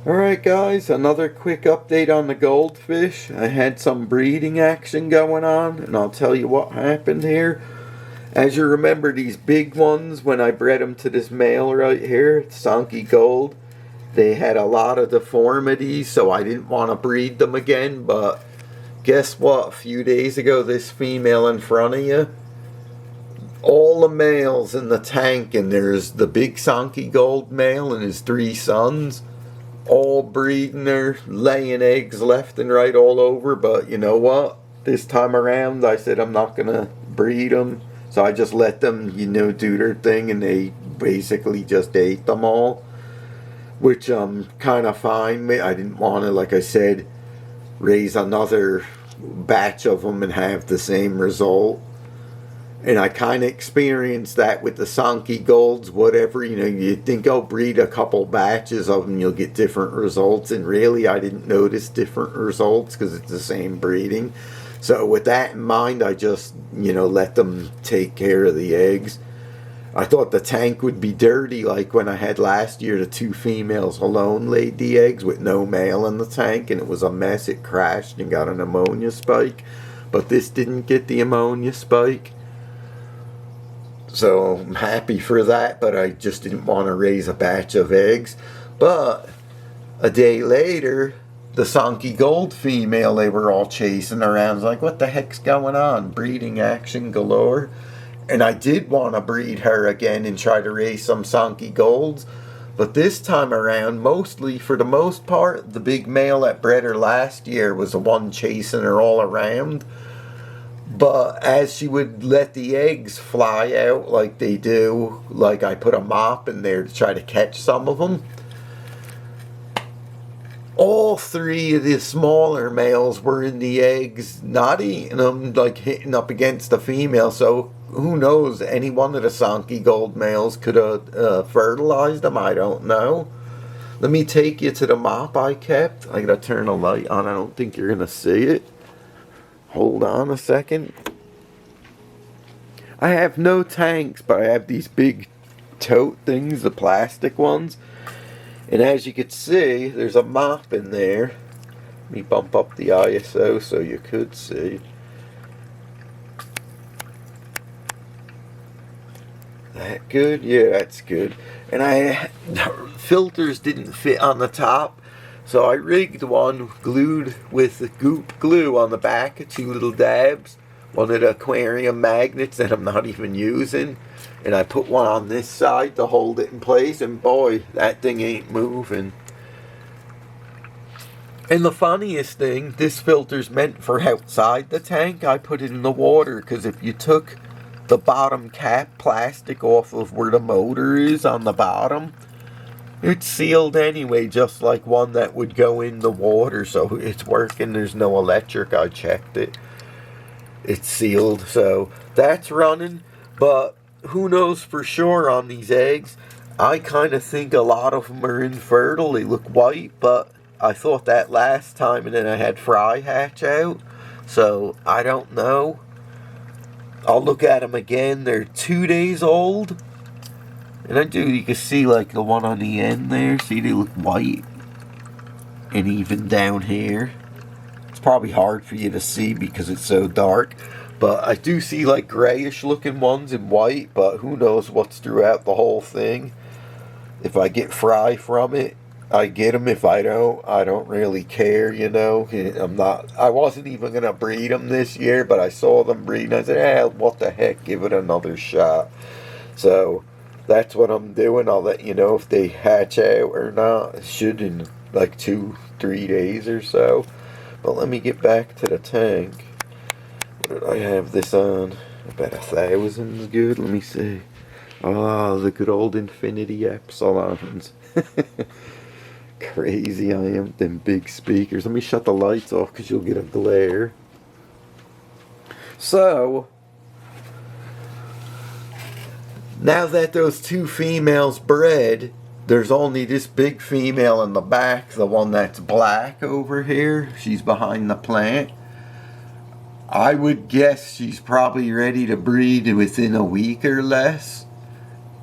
Alright guys, another quick update on the goldfish. I had some breeding action going on, and I'll tell you what happened here. As you remember, these big ones, when I bred them to this male right here, Shubunkin Gold, they had a lot of deformities, so I didn't want to breed them again. But guess what? A few days ago, this female in front of you, all the males in the tank, and there's the big Shubunkin Gold male and his 3 sons, all breeding her, laying eggs left and right all over. But you know what? This time around, I said I'm not going to breed them. So I just let them, do their thing, and they basically just ate them all. Which I'm kind of fine with. I didn't want to, like I said, raise another batch of them and have the same result. And I kind of experienced that with the Shubunkin Golds, whatever. You think, oh, breed a couple batches of them, you'll get different results. And really, I didn't notice different results because it's the same breeding. So with that in mind, I just, let them take care of the eggs. I thought the tank would be dirty like when I had last year. The 2 females alone laid the eggs with no male in the tank, and it was a mess. It crashed and got an ammonia spike. But this didn't get the ammonia spike. So I'm happy for that, but I just didn't want to raise a batch of eggs. But a day later, the Shubunkin Gold female, they were all chasing around. I was like, what the heck's going on? Breeding action galore. And I did want to breed her again and try to raise some Shubunkin Golds. But this time around, mostly, for the most part, the big male that bred her last year was the one chasing her all around. But as she would let the eggs fly out like they do, like I put a mop in there to try to catch some of them, all 3 of the smaller males were in the eggs, not eating them, like hitting up against the female. So who knows, any one of the Shubunkin Gold males could have fertilized them. I don't know. Let me take you to the mop I kept. I gotta turn a light on. I don't think you're gonna see it. Hold on a second. I have no tanks, but I have these big tote things, the plastic ones. And as you can see, there's a mop in there. Let me bump up the ISO so you could see. That good? Yeah, that's good. And filters didn't fit on the top, so I rigged one glued with the goop glue on the back of 2 little dabs, one of the aquarium magnets that I'm not even using, and I put one on this side to hold it in place, and boy, that thing ain't moving. And the funniest thing, this filter's meant for outside the tank. I put it in the water because if you took the bottom cap plastic off of where the motor is on the bottom, it's sealed anyway, just like one that would go in the water. So it's working. There's no electric. I checked it. It's sealed. So that's running. But who knows for sure on these eggs. I kind of think a lot of them are infertile. They look white, but I thought that last time, and then I had fry hatch out. So I don't know. I'll look at them again. They're 2 days old. And you can see like the one on the end there. See, they look white. And even down here. It's probably hard for you to see because it's so dark. But I do see like grayish looking ones in white. But who knows what's throughout the whole thing. If I get fry from it, I get them. If I don't really care, I wasn't even going to breed them this year. But I saw them breeding. I said, what the heck, give it another shot. So that's what I'm doing. I'll let you know if they hatch out or not. It should in like 2-3 days or so. But let me get back to the tank. What did I have this on? About 1,000 is good. Let me see. Oh, the good old infinity epsilons. Crazy I am with them big speakers. Let me shut the lights off because you'll get a glare. So now that those 2 females bred, there's only this big female in the back, the one that's black over here. She's behind the plant. I would guess she's probably ready to breed within a week or less.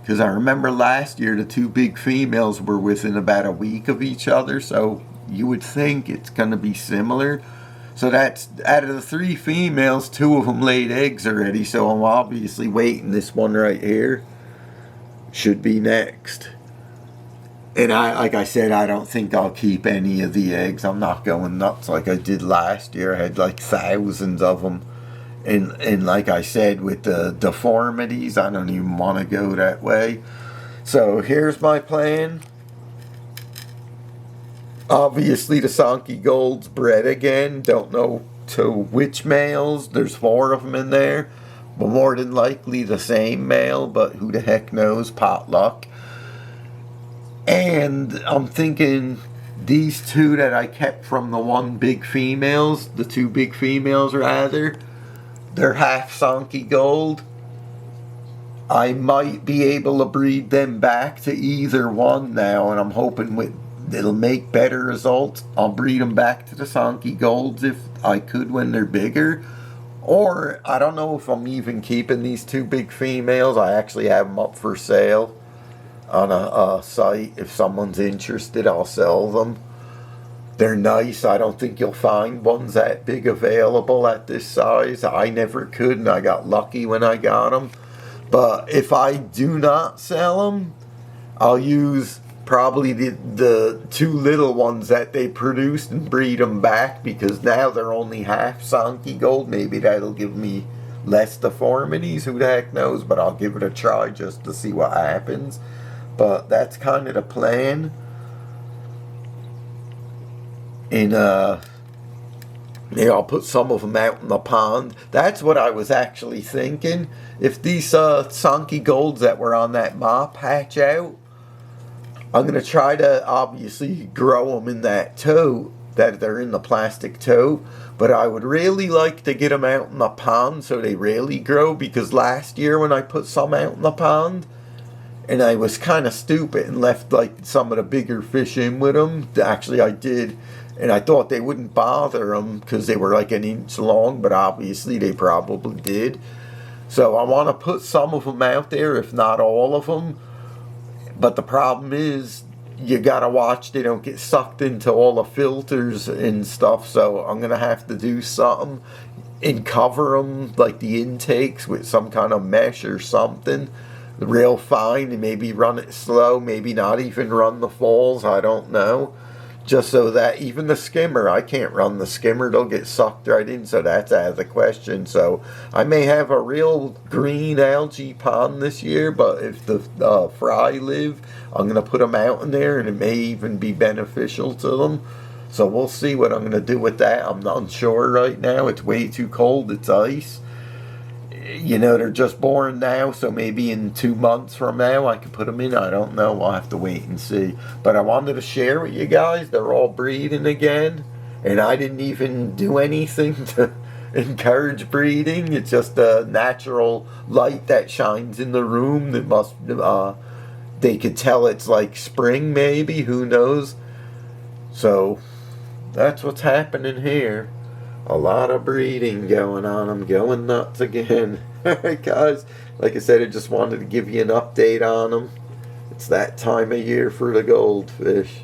Because I remember last year the two big females were within about a week of each other, so you would think it's going to be similar. So that's, out of the three females, two of them laid eggs already, so I'm obviously waiting. This one right here should be next. And like I said, I don't think I'll keep any of the eggs. I'm not going nuts like I did last year. I had like thousands of them. And like I said, with the deformities, I don't even want to go that way. So here's my plan. Obviously the Shubunkin Gold's bred again. Don't know to which males. There's 4 of them in there. But more than likely the same male, but who the heck knows, potluck. And I'm thinking these 2 that I kept from the the 2 big females rather, they're half Shubunkin Gold. I might be able to breed them back to either one now, and I'm hoping it'll make better results. I'll breed them back to the Shubunkin Golds if I could when they're bigger. Or, I don't know if I'm even keeping these 2 big females. I actually have them up for sale on a site. If someone's interested, I'll sell them. They're nice. I don't think you'll find ones that big available at this size. I never could, and I got lucky when I got them. But if I do not sell them, I'll use probably the 2 little ones that they produced and breed them back, because now they're only half Shubunkin Gold. Maybe that'll give me less deformities. Who the heck knows? But I'll give it a try just to see what happens. But that's kind of the plan. And I'll put some of them out in the pond. That's what I was actually thinking. If these Shubunkin Golds that were on that mop hatch out, I'm going to try to obviously grow them in that tote, that they're in the plastic tote. But I would really like to get them out in the pond so they really grow. Because last year when I put some out in the pond, and I was kind of stupid and left like some of the bigger fish in with them. Actually, I did. And I thought they wouldn't bother them because they were like an inch long, but obviously they probably did. So I want to put some of them out there, if not all of them. But the problem is, you got to watch they don't get sucked into all the filters and stuff. So I'm going to have to do something and cover them, like the intakes, with some kind of mesh or something. Real fine, and maybe run it slow, maybe not even run the falls, I don't know. Just so that even the skimmer, I can't run the skimmer, they'll get sucked right in, so that's out of the question. So I may have a real green algae pond this year, but if the fry live, I'm going to put them out in there, and it may even be beneficial to them. So we'll see what I'm going to do with that. I'm not sure right now. It's way too cold. It's ice. You know, they're just born now, so maybe in 2 months from now I can put them in. I don't know. We'll have to wait and see. But I wanted to share with you guys. They're all breeding again, and I didn't even do anything to encourage breeding. It's just a natural light that shines in the room that must, they could tell it's like spring maybe, who knows. So that's what's happening here. A lot of breeding going on. I'm going nuts again. Alright guys, like I said, I just wanted to give you an update on them. It's that time of year for the goldfish.